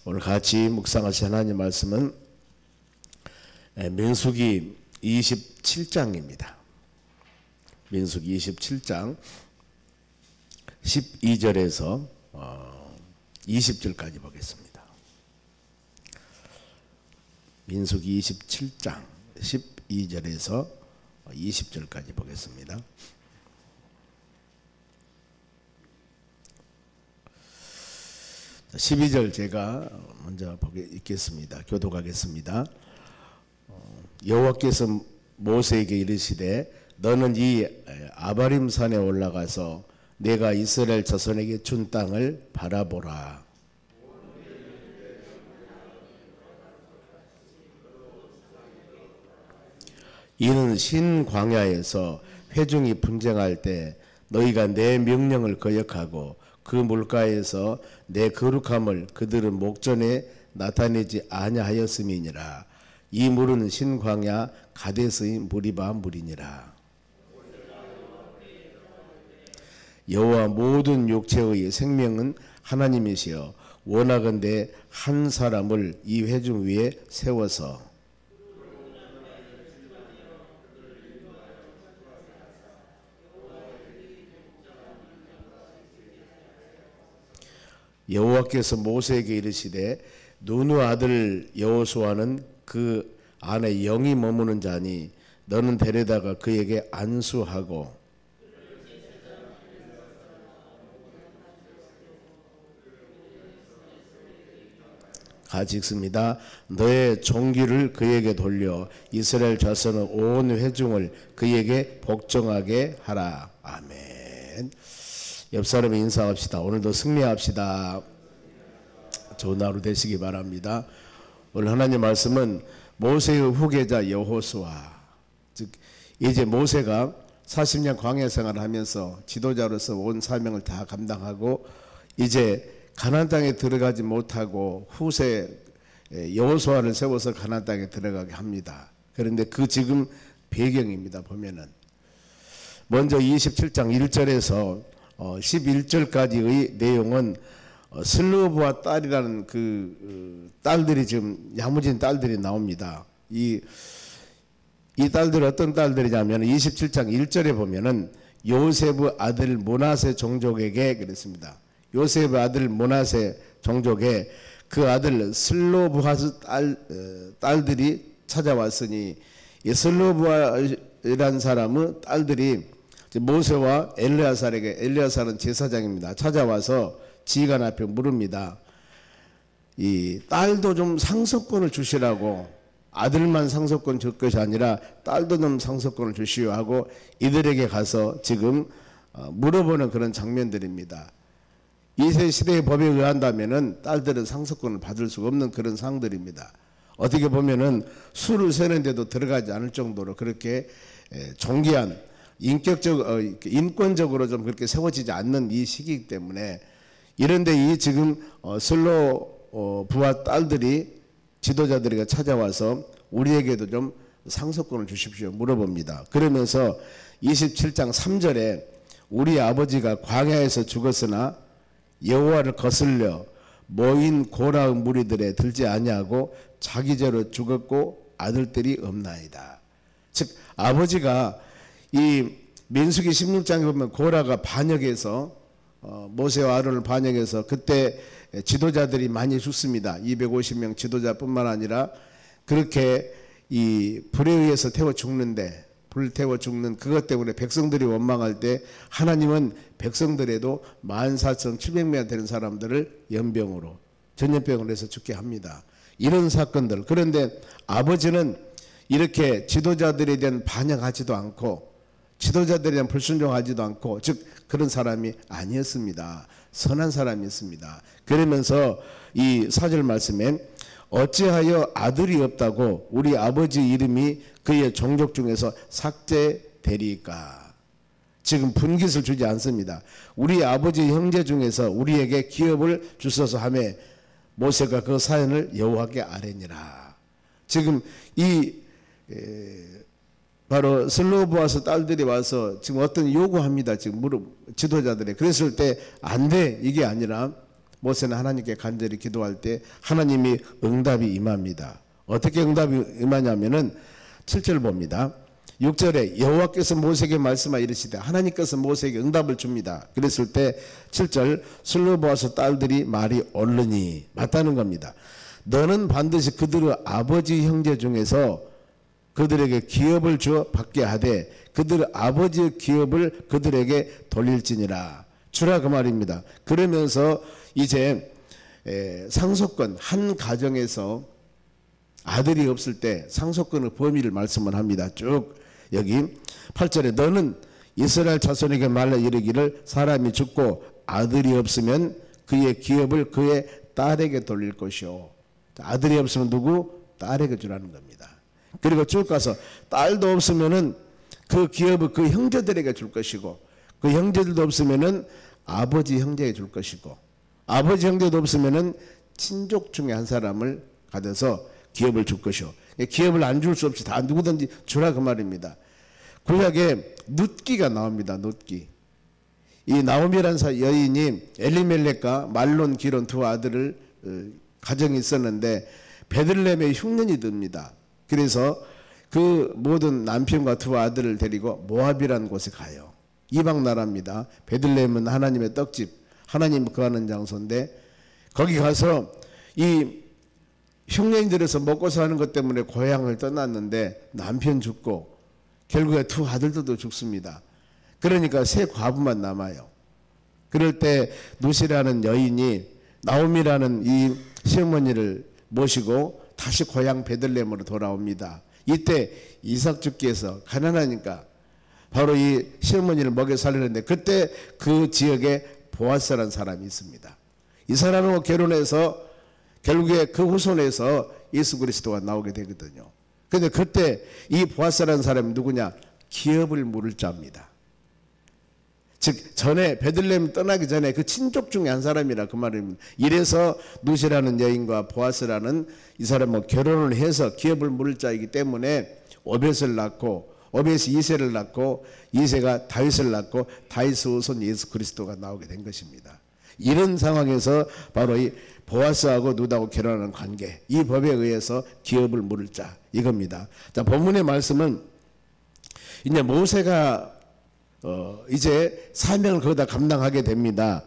오늘 같이 묵상하실 하나님 말씀은 민수기 27장입니다. 민수기 27장 12절에서 20절까지 보겠습니다. 민수기 27장 12절에서 20절까지 보겠습니다. 12절 제가 먼저 읽겠습니다. 교독하겠습니다. 여호와께서 모세에게 이르시되 너는 이 아바림 산에 올라가서 내가 이스라엘 자손에게 준 땅을 바라보라. 이는 신 광야에서 회중이 분쟁할 때 너희가 내 명령을 거역하고 그 물가에서 내 거룩함을 그들은 목전에 나타내지 아니하였음이니라. 이 물은 신광야 가데스의 무리바 물이니라. 여호와 모든 육체의 생명은 하나님이시여 원하건대 한 사람을 이 회중 위에 세워서 여호와께서 모세에게 이르시되 눈의 아들 여호수아는 그 안에 영이 머무는 자니 너는 데려다가 그에게 안수하고 같이 읽습니다. 너의 종기를 그에게 돌려 이스라엘 자손의 온 회중을 그에게 복종하게 하라. 아멘. 옆 사람에 인사합시다. 오늘도 승리합시다. 좋은 하루 되시기 바랍니다. 오늘 하나님 말씀은 모세의 후계자 여호수아, 즉 이제 모세가 40년 광야 생활을 하면서 지도자로서 온 사명을 다 감당하고 이제 가나안 땅에 들어가지 못하고 후세 여호수아를 세워서 가나안 땅에 들어가게 합니다. 그런데 그 지금 배경입니다. 보면은 먼저 27장 1절에서 11절까지의 내용은 슬로브와 딸이라는 그 딸들이 지금 야무진 딸들이 나옵니다. 이 딸들은 어떤 딸들이냐면 27장 1절에 보면은 요셉의 아들 므낫세 종족에게 그랬습니다. 요셉의 아들 므낫세 종족에 그 아들 슬로브하스 딸들이 찾아왔으니 이 슬로브라는 사람의 딸들이 모세와 엘르야살에게, 엘르야살은 제사장입니다. 찾아와서 지휘관 앞에 물읍니다. 이 딸도 좀 상속권을 주시라고, 아들만 상속권 줄 것이 아니라 딸도 좀 상속권을 주시오 하고 이들에게 가서 지금 물어보는 그런 장면들입니다. 이 시대의 법에 의한다면은 딸들은 상속권을 받을 수가 없는 그런 상들입니다. 어떻게 보면은 수를 세는데도 들어가지 않을 정도로 그렇게 존귀한 인권적으로 좀 그렇게 세워지지 않는 이 시기이기 때문에 이런데 이 지금 슬로부와 딸들이 지도자들에게 찾아와서 우리에게도 좀 상속권을 주십시오 물어봅니다. 그러면서 27장 3절에 우리 아버지가 광야에서 죽었으나 여호와를 거슬려 모인 고라의 무리들에 들지 아니하고 자기 죄로 죽었고 아들들이 없나이다. 즉 아버지가 이 민수기 16장에 보면 고라가 반역해서 모세와 아론을 반역해서 그때 지도자들이 많이 죽습니다. 250명 지도자뿐만 아니라 그렇게 이 불에 의해서 태워 죽는데 불태워 죽는 그것 때문에 백성들이 원망할 때 하나님은 백성들에도 14,700명 되는 사람들을 연병으로 전염병으로 해서 죽게 합니다. 이런 사건들. 그런데 아버지는 이렇게 지도자들에 대한 반역하지도 않고 지도자들에 대한 불순종하지도 않고 즉 그런 사람이 아니었습니다. 선한 사람이었습니다. 그러면서 이 4절 말씀에 어찌하여 아들이 없다고 우리 아버지 이름이 그의 종족 중에서 삭제되리까. 지금 분깃을 주지 않습니다. 우리 아버지 형제 중에서 우리에게 기업을 주소서 하며 모세가 그 사연을 여호와께 아뢰니라. 지금 이 바로 슬로브와서 딸들이 와서 지금 어떤 요구합니다. 지금 지도자들이 그랬을 때 안 돼 이게 아니라 모세는 하나님께 간절히 기도할 때 하나님이 응답이 임합니다. 어떻게 응답이 임하냐면은 7절 봅니다. 6절에 여호와께서 모세에게 말씀하여 이르시되 하나님께서 모세에게 응답을 줍니다. 그랬을 때 7절 슬로보아스 딸들이 말이 옳으니 맞다는 겁니다. 너는 반드시 그들의 아버지 형제 중에서 그들에게 기업을 주어 받게 하되 그들의 아버지의 기업을 그들에게 돌릴지니라. 주라 그 말입니다. 그러면서 이제 상속권, 한 가정에서 아들이 없을 때 상속권의 범위를 말씀을 합니다. 쭉 여기 8절에 너는 이스라엘 자손에게 말라 이르기를 사람이 죽고 아들이 없으면 그의 기업을 그의 딸에게 돌릴 것이요. 아들이 없으면 누구? 딸에게 주라는 겁니다. 그리고 쭉 가서 딸도 없으면은 그 기업을 그 형제들에게 줄 것이고 그 형제들도 없으면은 아버지 형제에게 줄 것이고 아버지 형제도 없으면은 친족 중에 한 사람을 가져서 기업을 줄 것이요. 기업을 안 줄 수 없이 다 누구든지 주라 그 말입니다. 구약에 룻기가 나옵니다. 룻기. 이 나오미라는 여인이 엘리멜렉과 말론, 기론 두 아들을 가정이 있었는데 베들레헴에 흉년이 듭니다. 그래서 그 모든 남편과 두 아들을 데리고 모압이라는 곳에 가요. 이방 나라입니다. 베들레헴은 하나님의 떡집, 하나님 거하는 장소인데 거기 가서 이 흉년이 들어서 먹고 사는 것 때문에 고향을 떠났는데 남편 죽고 결국에 두 아들들도 죽습니다. 그러니까 세 과부만 남아요. 그럴 때 누시라는 여인이 나오미라는 이 시어머니를 모시고 다시 고향 베들레헴으로 돌아옵니다. 이때 이삭 죽기에서 가난하니까 바로 이 시어머니를 먹여 살리는데 그때 그 지역에 보아스라는 사람이 있습니다. 이 사람하고 결혼해서 결국에 그 후손에서 예수 그리스도가 나오게 되거든요. 그런데 그때 이 보아스라는 사람이 누구냐? 기업을 물을 자입니다. 즉 전에 베들레헴 떠나기 전에 그 친족 중에 한 사람이라 그 말입니다. 이래서 누시라는 여인과 보아스라는 이 사람은 결혼을 해서 기업을 물을 자이기 때문에 오벳을 낳고 오벳이 이새를 낳고 이새가 다윗을 낳고 다윗의 후손 예수 그리스도가 나오게 된 것입니다. 이런 상황에서 바로 이 보아스하고 룻하고 결혼하는 관계, 이 법에 의해서 기업을 물을 자 이겁니다. 자, 본문의 말씀은 이제 모세가 이제 사명을 거기다 감당하게 됩니다.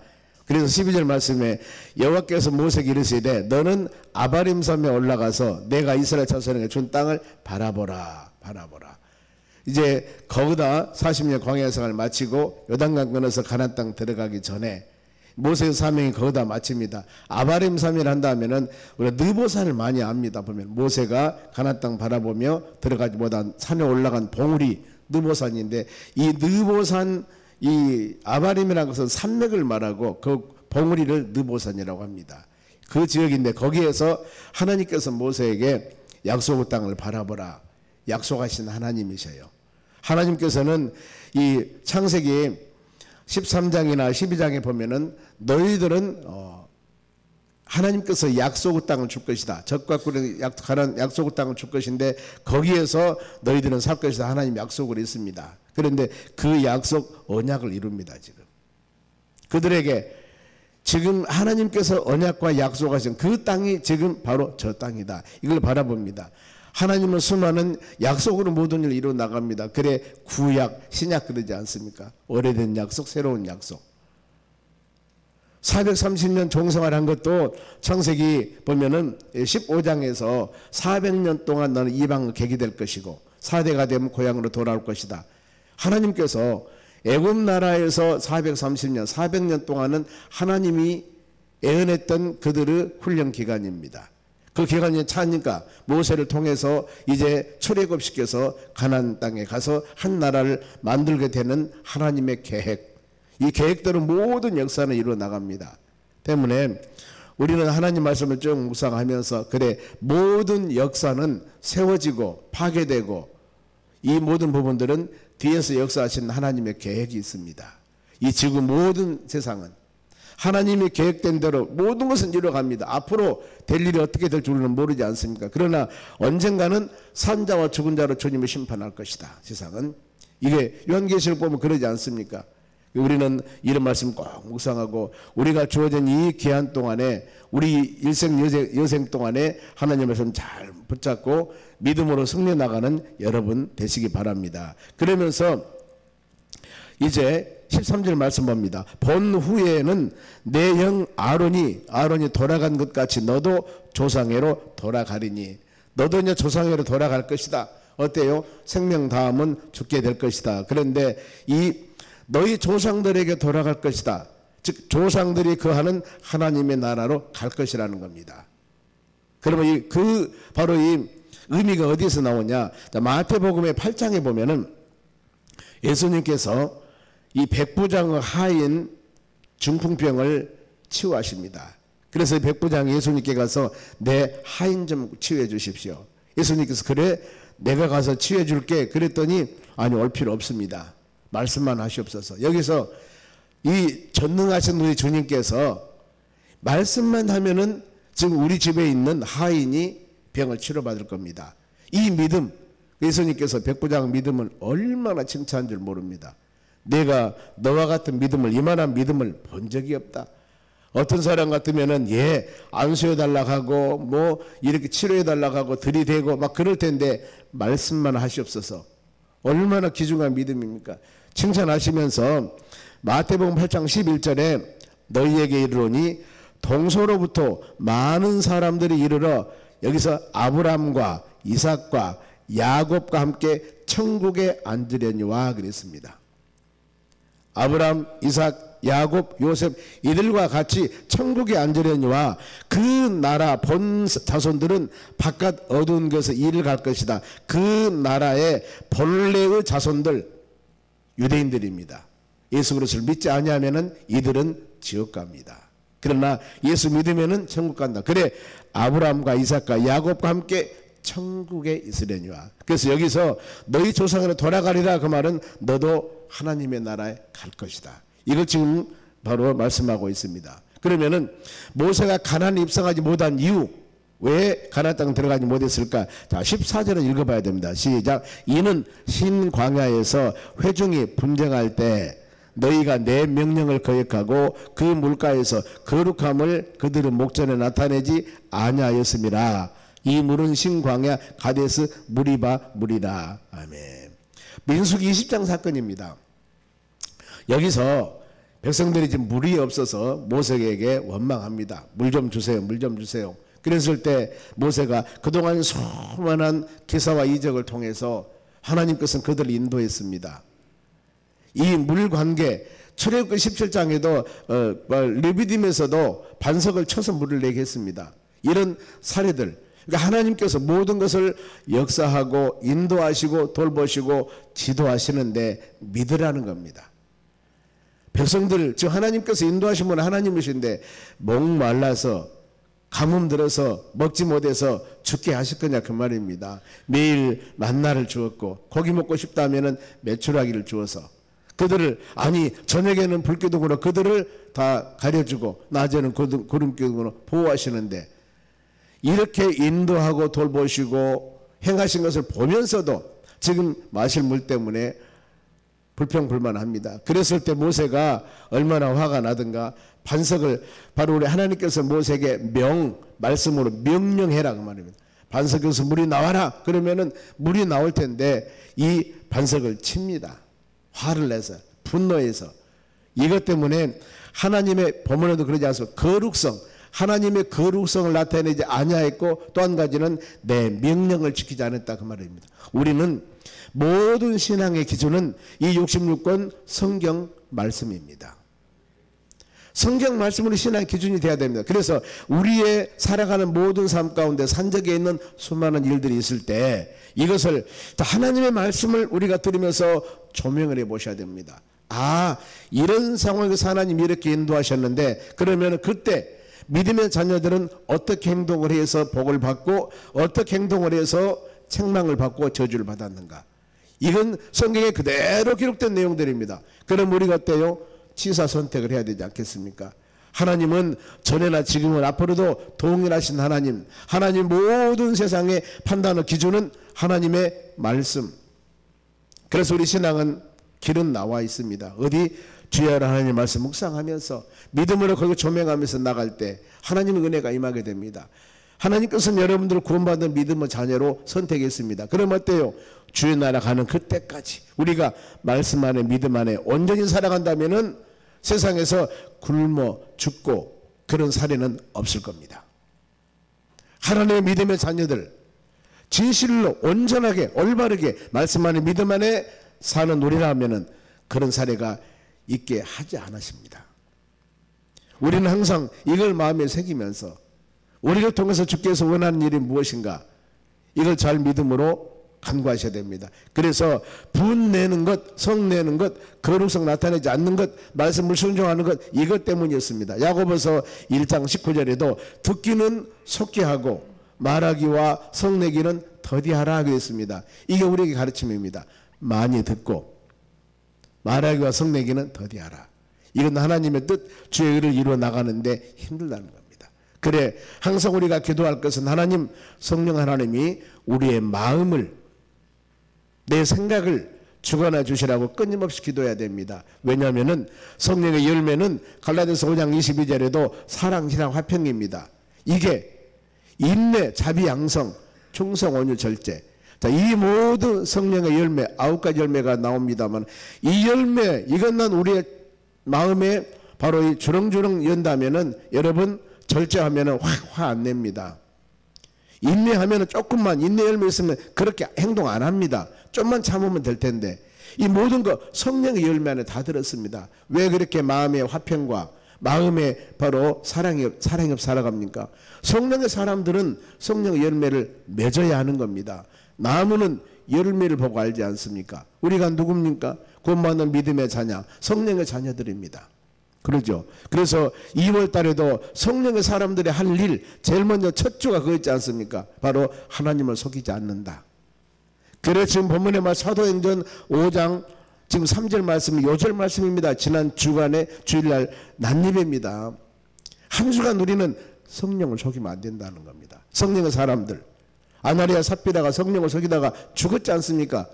그래서 12절 말씀에 여호와께서 모세에게 이르시되 너는 아바림 섬에 올라가서 내가 이스라엘 자손에게 준 땅을 바라보라. 이제 거기다 40년 광야 생활을 마치고 요단강 건너서 가나안 땅 들어가기 전에 모세의 사명이 거기다 마칩니다. 아바림 산이라 한다면은 우리가 느보산을 많이 압니다. 보면 모세가 가나안 땅 바라보며 들어가지 못한 산에 올라간 봉우리 느보산인데 이 느보산 이 아바림이라는 것은 산맥을 말하고 그 봉우리를 느보산이라고 합니다. 그 지역인데 거기에서 하나님께서 모세에게 약속의 땅을 바라보라 약속하신 하나님이셔요. 하나님께서는 이 창세기 13장이나 12장에 보면은 너희들은 하나님께서 약속의 땅을 줄 것이다. 적과 꿀에 약속의 땅을 줄 것인데 거기에서 너희들은 살 것이다. 하나님 약속을 했습니다. 그런데 그 약속 언약을 이룹니다. 지금 그들에게 지금 하나님께서 언약과 약속하신 그 땅이 지금 바로 저 땅이다. 이걸 바라봅니다. 하나님은 수많은 약속으로 모든 일을 이루어 나갑니다. 그래 구약, 신약 그러지 않습니까? 오래된 약속, 새로운 약속. 430년 종생활 한 것도 창세기 보면은 15장에서 400년 동안 너는 이방을 객이 될 것이고 4대가 되면 고향으로 돌아올 것이다. 하나님께서 애굽 나라에서 430년, 400년 동안은 하나님이 애언했던 그들의 훈련 기간입니다. 그 기간이 차니까 모세를 통해서 이제 출애굽시켜서 가나안 땅에 가서 한 나라를 만들게 되는 하나님의 계획, 이 계획대로 모든 역사는 이루어 나갑니다. 때문에 우리는 하나님 말씀을 쭉 묵상하면서 그래 모든 역사는 세워지고 파괴되고 이 모든 부분들은 뒤에서 역사하신 하나님의 계획이 있습니다. 이 지구 모든 세상은 하나님이 계획된 대로 모든 것은 이루어갑니다. 앞으로 될 일이 어떻게 될 줄은 모르지 않습니까? 그러나 언젠가는 산자와 죽은 자로 주님을 심판할 것이다. 세상은 이게 요한계시록 보면 그러지 않습니까? 우리는 이런 말씀 꼭 묵상하고 우리가 주어진 이 기한 동안에 우리 일생 여생 동안에 하나님의 말씀 잘 붙잡고 믿음으로 승리해 나가는 여러분 되시기 바랍니다. 그러면서 이제 13절 말씀 봅니다. 본 후에는 내 형 아론이 돌아간 것 같이 너도 조상회로 돌아가리니. 너도 이제 조상회로 돌아갈 것이다. 어때요? 생명 다음은 죽게 될 것이다. 그런데 이 너희 조상들에게 돌아갈 것이다. 즉 조상들이 거하는 하나님의 나라로 갈 것이라는 겁니다. 그러면 바로 이 의미가 어디에서 나오냐? 자, 마태복음의 8장에 보면은 예수님께서 이 백부장의 하인 중풍병을 치유하십니다. 그래서 백부장이 예수님께 가서 내 하인 좀 치유해 주십시오. 예수님께서 그래 내가 가서 치유해 줄게. 그랬더니 아니 올 필요 없습니다. 말씀만 하시옵소서. 여기서 이 전능하신 우리 주님께서 말씀만 하면은 지금 우리 집에 있는 하인이 병을 치료받을 겁니다. 이 믿음, 예수님께서 백부장 믿음을 얼마나 칭찬한 줄 모릅니다. 내가 너와 같은 믿음을, 이만한 믿음을 본 적이 없다. 어떤 사람 같으면은 안수해 달라고 하고 뭐 이렇게 치료해 달라고 하고 들이대고 막 그럴 텐데 말씀만 하시옵소서. 얼마나 귀중한 믿음입니까? 칭찬하시면서 마태복음 8장 11절에 너희에게 이르노니 동서로부터 많은 사람들이 이르러 여기서 아브람과 이삭과 야곱과 함께 천국에 앉으려니와 그랬습니다. 아브람, 이삭, 야곱, 요셉 이들과 같이 천국에 앉으려니와 그 나라 본 자손들은 바깥 어두운 곳에 이를 갈 것이다. 그 나라의 본래의 자손들 유대인들입니다. 예수 그리스도를 믿지 아니하면은 이들은 지옥 갑니다. 그러나 예수 믿으면은 천국 간다. 그래 아브라함과 이삭과 야곱과 함께 천국에 있으려니와. 그래서 여기서 너희 조상으로 돌아가리라 그 말은 너도 하나님의 나라에 갈 것이다. 이걸 지금 바로 말씀하고 있습니다. 그러면은 모세가 가나안에 입성하지 못한 이유, 왜 가나안 땅 들어가지 못했을까? 자, 14절을 읽어봐야 됩니다. 시작. 이는 신 광야에서 회중이 분쟁할 때 너희가 내 명령을 거역하고 그 물가에서 거룩함을 그들의 목전에 나타내지 아니하였음이라. 이 물은 신광야 가데스 무리바 물이라. 아멘. 민수기 20장 사건입니다. 여기서 백성들이 지금 물이 없어서 모세에게 원망합니다. 물 좀 주세요. 물 좀 주세요. 그랬을 때 모세가 그동안 수많은 기사와 이적을 통해서 하나님께서는 그들을 인도했습니다. 이 물관계 출애굽기 17장에도 르비딤에서도 반석을 쳐서 물을 내게 했습니다. 이런 사례들, 그러니까 하나님께서 모든 것을 역사하고 인도하시고 돌보시고 지도하시는데 믿으라는 겁니다. 백성들, 즉 하나님께서 인도하신 분은 하나님이신데 목말라서 가뭄 들어서 먹지 못해서 죽게 하실 거냐 그 말입니다. 매일 만나를 주었고 고기 먹고 싶다면은 메추라기를 주어서 그들을, 아니 저녁에는 불기둥으로 그들을 다 가려주고 낮에는 구름기둥으로 보호하시는데 이렇게 인도하고 돌보시고 행하신 것을 보면서도 지금 마실 물 때문에 불평불만합니다. 그랬을 때 모세가 얼마나 화가 나든가 반석을, 바로 우리 하나님께서 모세에게 말씀으로 명령해라 그 말입니다. 반석에서 물이 나와라 그러면은 물이 나올 텐데 이 반석을 칩니다. 화를 내서, 분노해서. 이것 때문에 하나님의 법문에도 그러지 않습니까? 거룩성, 하나님의 거룩성을 나타내지 아니하였고 또 한 가지는 내 명령을 지키지 않았다 그 말입니다. 우리는 모든 신앙의 기준은 이 66권 성경 말씀입니다. 성경 말씀으로 신앙의 기준이 되어야 됩니다. 그래서 우리의 살아가는 모든 삶 가운데 산적에 있는 수많은 일들이 있을 때 이것을 하나님의 말씀을 우리가 들으면서 조명을 해보셔야 됩니다. 아, 이런 상황에서 하나님이 이렇게 인도하셨는데 그러면 그때 믿음의 자녀들은 어떻게 행동을 해서 복을 받고 어떻게 행동을 해서 책망을 받고 저주를 받았는가. 이건 성경에 그대로 기록된 내용들입니다. 그럼 우리가 어때요? 치사 선택을 해야 되지 않겠습니까? 하나님은 전에나 지금은 앞으로도 동일하신 하나님, 하나님 모든 세상의 판단의 기준은 하나님의 말씀. 그래서 우리 신앙은 길은 나와 있습니다. 어디? 주의 하나님 말씀 묵상하면서 믿음으로 거기 조명하면서 나갈 때 하나님의 은혜가 임하게 됩니다. 하나님께서는 여러분들을 구원받은 믿음의 자녀로 선택했습니다. 그럼 어때요? 주의 나라 가는 그때까지 우리가 말씀 안에 믿음 안에 온전히 살아간다면은 세상에서 굶어 죽고 그런 사례는 없을 겁니다. 하나님의 믿음의 자녀들 진실로 온전하게 올바르게 말씀 안에 믿음 안에 사는 우리라 하면은 그런 사례가 있게 하지 않으십니다. 우리는 항상 이걸 마음에 새기면서 우리를 통해서 주께서 원하는 일이 무엇인가 이걸 잘 믿음으로 간구하셔야 됩니다. 그래서 분내는 것, 성내는 것, 거룩성 나타내지 않는 것, 말씀을 순종하는 것 이것 때문이었습니다. 야고보서 1장 19절에도 듣기는 속히 하고 말하기와 성내기는 더디하라 하고 있습니다. 이게 우리에게 가르침입니다. 많이 듣고 말하기와 성내기는 더디하라. 이건 하나님의 뜻, 주의 의를 이루어 나가는데 힘들다는 겁니다. 그래 항상 우리가 기도할 것은 하나님, 성령 하나님이 우리의 마음을 내 생각을 주관해 주시라고 끊임없이 기도해야 됩니다. 왜냐하면 성령의 열매는 갈라디아서 5장 22절에도 사랑, 신앙, 화평입니다. 이게 인내, 자비, 양성, 충성, 온유, 절제. 자, 이 모든 성령의 열매 9가지 열매가 나옵니다만 이 열매 이것만 우리의 마음에 바로 이 주렁주렁 연다면은 여러분 절제하면은 확 안 냅니다. 인내하면은 조금만 인내 열매 있으면 그렇게 행동 안 합니다. 좀만 참으면 될 텐데 이 모든 거 성령의 열매 안에 다 들었습니다. 왜 그렇게 마음의 화평과 마음에 바로 사랑이 살아갑니까? 성령의 사람들은 성령의 열매를 맺어야 하는 겁니다. 나무는 열매를 보고 알지 않습니까? 우리가 누굽니까? 구원받는 믿음의 자녀, 성령의 자녀들입니다. 그러죠. 그래서 2월 달에도 성령의 사람들이 할 일 제일 먼저 첫 주가 그거 있지 않습니까? 바로 하나님을 속이지 않는다. 그래 지금 본문의 말 사도행전 5장 지금 3절 말씀이 요절 말씀입니다. 지난 주간의 주일날 난입입니다. 한 주간 우리는 성령을 속이면 안 된다는 겁니다. 성령의 사람들 아나리아 삽비라가 성령을 속이다가 죽었지 않습니까?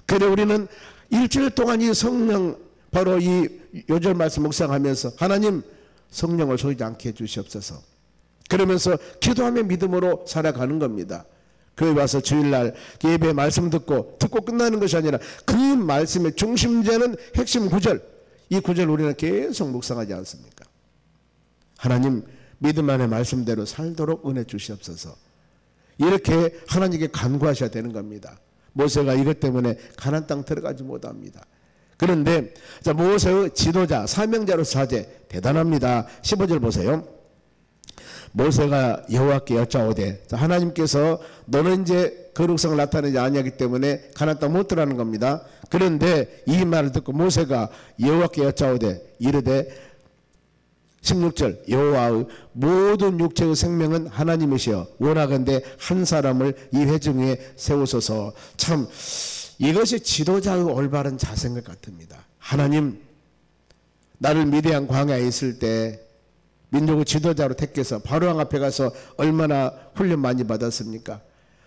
그래 우리는 일주일 동안 이 성령 바로 이 요절 말씀 묵상하면서 하나님 성령을 속이지 않게 해주시옵소서 그러면서 기도하며 믿음으로 살아가는 겁니다. 교회 와서 주일날 예배 말씀 듣고 끝나는 것이 아니라 그 말씀의 중심되는 핵심 구절 이 구절 우리는 계속 묵상하지 않습니까? 하나님 믿음 안의 말씀대로 살도록 은혜 주시옵소서 이렇게 하나님께 간구하셔야 되는 겁니다. 모세가 이것 때문에 가나안 땅 들어가지 못합니다. 그런데 자 모세의 지도자 사명자로 사제 대단합니다. 15절 보세요. 모세가 여호와께 여짜오되 하나님께서 너는 이제 거룩성을 나타내지 아니하기 때문에 가나안 땅 못 들어가는 겁니다. 그런데 이 말을 듣고 모세가 여호와께 여짜오되 이르되 16절 여호와의 모든 육체의 생명은 하나님이시여 원하건대 한 사람을 이 회중에 세우소서. 참 이것이 지도자의 올바른 자세인 것 같습니다. 하나님 나를 미디안 광야에 있을 때 민족의 지도자로 택해서 바로왕 앞에 가서 얼마나 훈련 많이 받았습니까?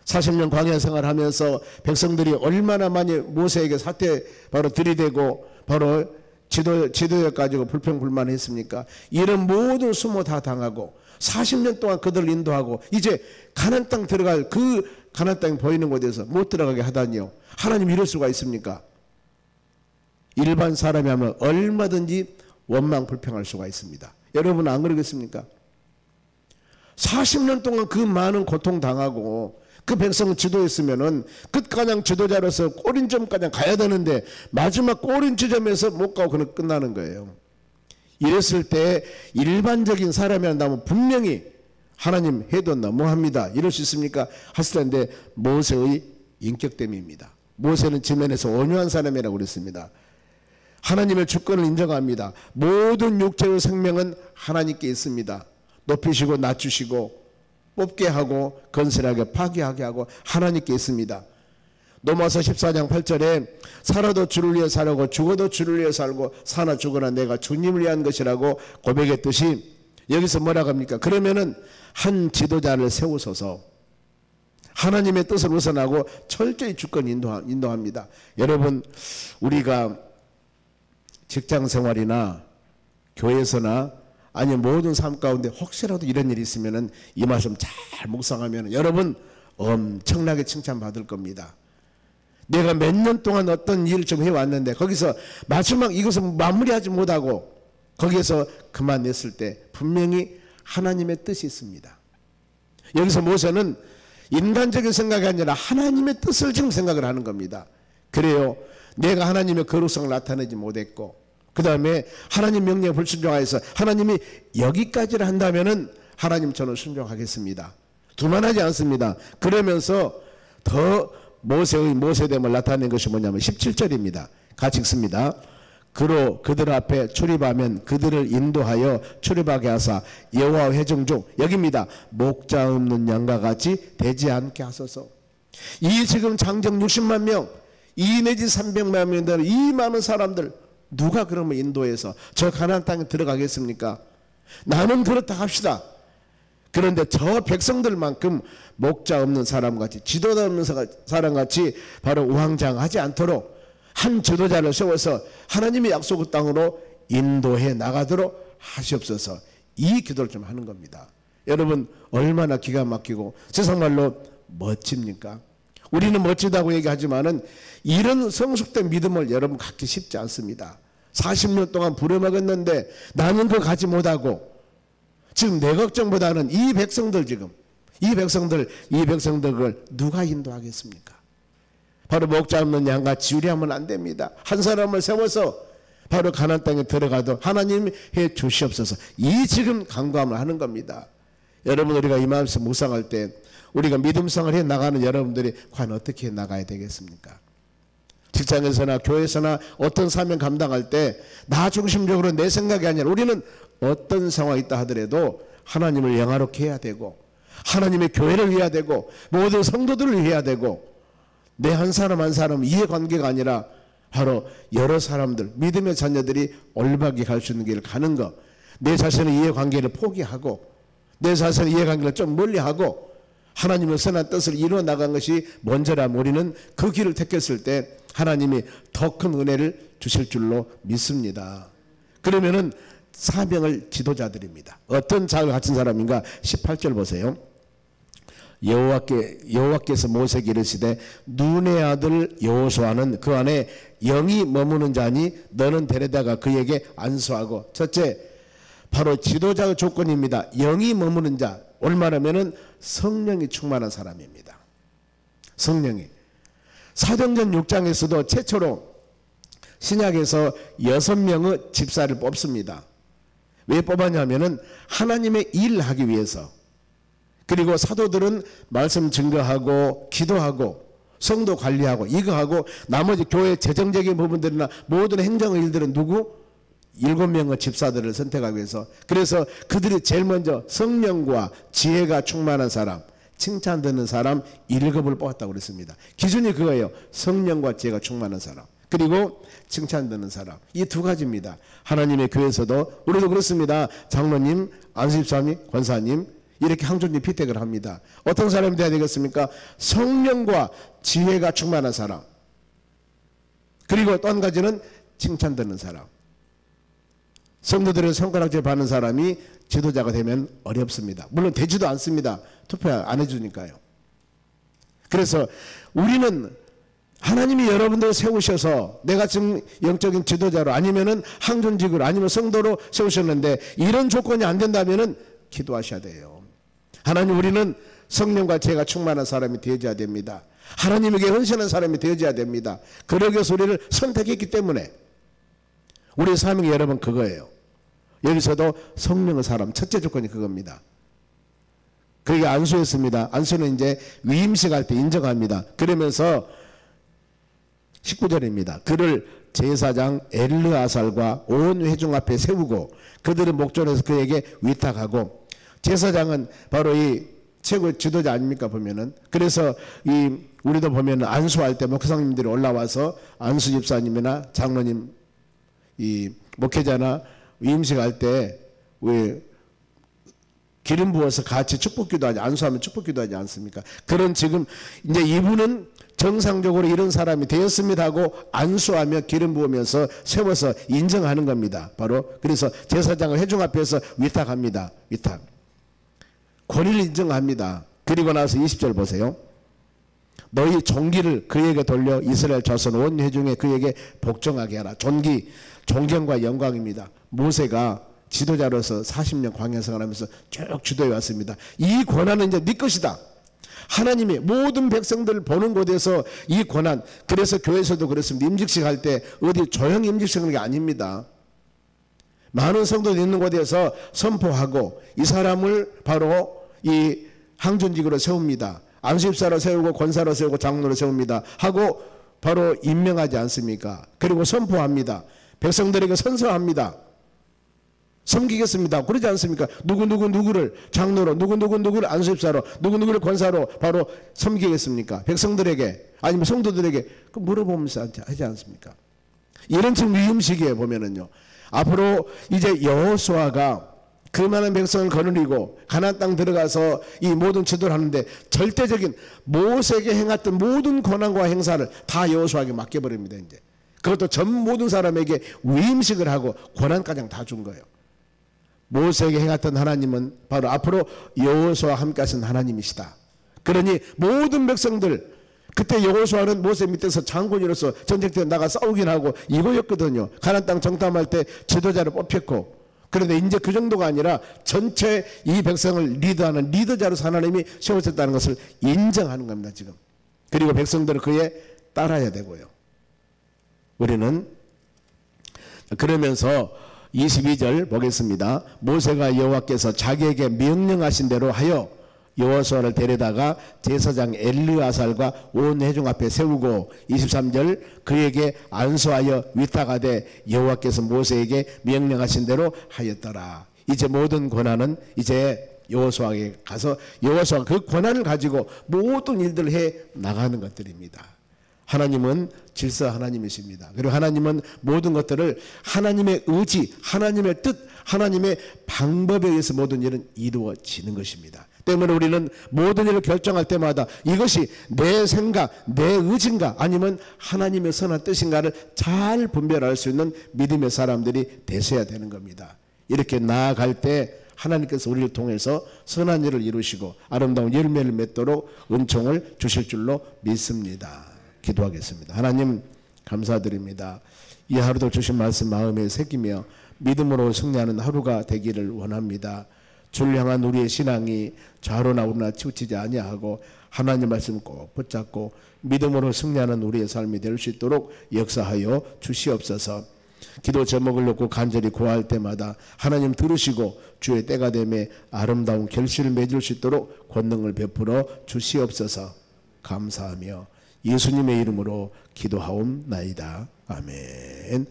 40년 광야 생활하면서 백성들이 얼마나 많이 모세에게 사태 바로 들이대고 바로 지도력 가지고 불평불만했습니까? 이런 모든 수모 다 당하고 40년 동안 그들을 인도하고 이제 가나안 땅 들어갈 그 가나안 땅이 보이는 곳에서 못 들어가게 하다니요. 하나님 이럴 수가 있습니까? 일반 사람이 하면 얼마든지 원망 불평할 수가 있습니다. 여러분 안 그러겠습니까? 40년 동안 그 많은 고통 당하고 그 백성을 지도했으면은 끝가장 지도자로서 꼬린점까지 가야 되는데 마지막 꼬린 지점에서 못 가고 그냥 끝나는 거예요. 이랬을 때 일반적인 사람이 한다면 분명히 하나님 해도 너무합니다. 이럴 수 있습니까? 했을 텐데 모세의 인격됨입니다. 모세는 지면에서 온유한 사람이라고 그랬습니다. 하나님의 주권을 인정합니다. 모든 육체의 생명은 하나님께 있습니다. 높이시고 낮추시고 뽑게 하고 건설하게 파괴하게 하고 하나님께 있습니다. 로마서 14장 8절에 살아도 주를 위해 살고 죽어도 주를 위해 살고 사나 죽어나 내가 주님을 위한 것이라고 고백했듯이 여기서 뭐라고 합니까? 그러면은 한 지도자를 세우소서. 하나님의 뜻을 우선하고 철저히 주권 인도합니다. 여러분 우리가 직장 생활이나 교회에서나 아니면 모든 삶 가운데 혹시라도 이런 일이 있으면은 이 말씀 잘 묵상하면 여러분 엄청나게 칭찬받을 겁니다. 내가 몇 년 동안 어떤 일을 좀 해왔는데 거기서 마지막 이것을 마무리하지 못하고 거기에서 그만냈을 때 분명히 하나님의 뜻이 있습니다. 여기서 모세는 인간적인 생각이 아니라 하나님의 뜻을 지금 생각을 하는 겁니다. 그래요. 내가 하나님의 거룩성을 나타내지 못했고 그 다음에 하나님 명령에 불순종하여서 하나님이 여기까지를 한다면은 하나님 저는 순종하겠습니다. 두만하지 않습니다. 그러면서 더 모세의 모세됨을 나타낸 것이 뭐냐면 17절입니다. 같이 읽습니다. 그로 그들 앞에 출입하면 그들을 인도하여 출입하게 하사 여호와 회중 중 여기입니다. 목자 없는 양과 같이 되지 않게 하소서. 이 지금 장정 60만 명, 2 내지 300만 명 되는 이 많은 사람들 누가 그러면 인도해서 저 가나안 땅에 들어가겠습니까? 나는 그렇다 합시다. 그런데 저 백성들만큼 목자 없는 사람같이 지도자 없는 사람같이 바로 우왕좌왕하지 않도록 한 지도자를 세워서 하나님의 약속의 땅으로 인도해 나가도록 하시옵소서. 이 기도를 좀 하는 겁니다. 여러분 얼마나 기가 막히고 세상말로 멋집니까? 우리는 멋지다고 얘기하지만은 이런 성숙된 믿음을 여러분 갖기 쉽지 않습니다. 40년 동안 부려먹었는데 나는 그거 가지 못하고 지금 내 걱정보다는 이 백성들 지금 이 백성들을 누가 인도하겠습니까? 바로 목자 없는 양같이 유리하면 안 됩니다. 한 사람을 세워서 바로 가나안 땅에 들어가도 하나님 해 주시옵소서. 이 지금 간구함을 하는 겁니다. 여러분 우리가 이 마음에서 묵상할 때 우리가 믿음생활 해 나가는 여러분들이 과연 어떻게 나가야 되겠습니까? 직장에서나 교회에서나 어떤 사명 감당할 때 나 중심적으로 내 생각이 아니라 우리는 어떤 상황이 있다 하더라도 하나님을 영화롭게 해야 되고 하나님의 교회를 위해야 되고 모든 성도들을 위해야 되고 내 한 사람 한 사람 이해관계가 아니라 바로 여러 사람들 믿음의 자녀들이 올바르게 갈 수 있는 길을 가는 것, 내 자신의 이해관계를 포기하고 내 자신의 이해관계를 좀 멀리하고 하나님의 선한 뜻을 이루어 나간 것이 먼저라면 우리는 그 길을 택했을 때 하나님이 더 큰 은혜를 주실 줄로 믿습니다. 그러면은 사명을 지도자들입니다. 어떤 자를 갖춘 사람인가? 18절 보세요. 여호와께서 모세에게 이르시되 눈의 아들 여호수아는 그 안에 영이 머무는 자니 너는 데려다가 그에게 안수하고. 첫째 바로 지도자의 조건입니다. 영이 머무는 자, 얼마나면은 성령이 충만한 사람입니다. 성령이 사도행전 6장에서도 최초로 신약에서 6명의 집사를 뽑습니다. 왜 뽑았냐면은 하나님의 일을 하기 위해서. 그리고 사도들은 말씀 증거하고 기도하고 성도 관리하고 이거 하고 나머지 교회 재정적인 부분들이나 모든 행정의 일들은 누구? 7명의 집사들을 선택하기 위해서. 그래서 그들이 제일 먼저 성령과 지혜가 충만한 사람, 칭찬 듣는 사람 1급을 뽑았다고 그랬습니다. 기준이 그거예요. 성령과 지혜가 충만한 사람, 그리고 칭찬 듣는 사람. 이 두 가지입니다. 하나님의 교회에서도 우리도 그렇습니다. 장로님, 안수집사님, 권사님 이렇게 항존님 피택을 합니다. 어떤 사람이 되어야 되겠습니까? 성령과 지혜가 충만한 사람, 그리고 또 한 가지는 칭찬 듣는 사람. 성도들의 손가락질 받는 사람이 지도자가 되면 어렵습니다. 물론 되지도 않습니다. 투표 안 해주니까요. 그래서 우리는 하나님이 여러분들을 세우셔서 내가 지금 영적인 지도자로 아니면은 항존직으로 아니면 성도로 세우셨는데 이런 조건이 안 된다면은 기도하셔야 돼요. 하나님 우리는 성령과 지혜가 충만한 사람이 되어야 됩니다. 하나님에게 헌신한 사람이 되어야 됩니다. 그러기 위해서 우리를 선택했기 때문에 우리의 사명이 여러분 그거예요. 여기서도 성령의 사람 첫째 조건이 그겁니다. 그게 안수였습니다. 안수는 이제 위임식 할 때 인정합니다. 그러면서 19절입니다. 그를 제사장 엘르아살과 온 회중 앞에 세우고 그들의 목전에서 그에게 위탁하고. 제사장은 바로 이 최고의 지도자 아닙니까 보면은. 그래서 이 우리도 보면은 안수할 때 목사님들이 올라와서 안수 집사님이나 장로님 이 목회자나 위임식 할 때 왜 기름 부어서 같이 축복기도 하지, 안수하면 축복기도 하지 않습니까? 그런 지금 이제 이분은 정상적으로 이런 사람이 되었습니다 하고 안수하며 기름 부으면서 세워서 인정하는 겁니다. 바로 그래서 제사장을 회중 앞에서 위탁합니다. 위탁. 권위를 인정합니다. 그리고 나서 20절 보세요. 너희 존귀를 그에게 돌려 이스라엘 자손 온 회중에 그에게 복종하게 하라. 존귀, 존경과 영광입니다. 모세가 지도자로서 40년 광야 생활하면서 쭉 주도해 왔습니다. 이 권한은 이제 네 것이다. 하나님이 모든 백성들을 보는 곳에서 이 권한, 그래서 교회에서도 그렇습니다. 임직식 할 때 어디 조용히 임직식하는 게 아닙니다. 많은 성도들 있는 곳에서 선포하고 이 사람을 바로 이 항존직으로 세웁니다. 안수입사로 세우고 권사로 세우고 장로로 세웁니다 하고 바로 임명하지 않습니까? 그리고 선포합니다. 백성들에게 선서합니다. 섬기겠습니다. 그러지 않습니까? 누구를 장로로, 누구를 안수입사로, 누구를 권사로 바로 섬기겠습니까? 백성들에게 아니면 성도들에게 그 물어보면서 하지 않습니까? 이런 지금 위임식이에요. 보면은요. 앞으로 이제 여호수아가 그 많은 백성을 거느리고 가나안 땅 들어가서 이 모든 지도를 하는데 절대적인 모세에게 행했던 모든 권한과 행사를 다 여호수아에게 맡겨버립니다. 이제 그것도 전 모든 사람에게 위임식을 하고 권한까지 다 준 거예요. 모세에게 행했던 하나님은 바로 앞으로 여호수아와 함께 하신 하나님이시다. 그러니 모든 백성들, 그때 여호수아는 모세 밑에서 장군으로서 전쟁터에 나가 싸우긴 하고 이거였거든요. 가나안 땅 정탐할 때 지도자를 뽑혔고, 그런데 이제 그 정도가 아니라 전체 이 백성을 리더하는 리더자로서 하나님이 세우셨다는 것을 인정하는 겁니다. 지금. 그리고 백성들은 그에 따라야 되고요. 우리는 그러면서 22절 보겠습니다. 모세가 여호와께서 자기에게 명령하신 대로 하여 여호수아를 데려다가 제사장 엘르아살과 온 회중 앞에 세우고 23절 그에게 안수하여 위탁하되 여호와께서 모세에게 명령하신 대로 하였더라. 이제 모든 권한은 이제 여호수아에게 가서 여호수아가 그 권한을 가지고 모든 일들을 해 나가는 것들입니다. 하나님은 질서 하나님이십니다. 그리고 하나님은 모든 것들을 하나님의 의지, 하나님의 뜻, 하나님의 방법에 의해서 모든 일은 이루어지는 것입니다. 때문에 우리는 모든 일을 결정할 때마다 이것이 내 생각, 내 의지인가 아니면 하나님의 선한 뜻인가를 잘 분별할 수 있는 믿음의 사람들이 되셔야 되는 겁니다. 이렇게 나아갈 때 하나님께서 우리를 통해서 선한 일을 이루시고 아름다운 열매를 맺도록 은총을 주실 줄로 믿습니다. 기도하겠습니다. 하나님 감사드립니다. 이 하루도 주신 말씀 마음에 새기며 믿음으로 승리하는 하루가 되기를 원합니다. 주를 향한 우리의 신앙이 좌로나 우로나 치우치지 아니하고 하나님 말씀 꼭 붙잡고 믿음으로 승리하는 우리의 삶이 될 수 있도록 역사하여 주시옵소서. 기도 제목을 놓고 간절히 구할 때마다 하나님 들으시고 주의 때가 되매 아름다운 결실을 맺을 수 있도록 권능을 베풀어 주시옵소서. 감사하며 예수님의 이름으로 기도하옵나이다. 아멘.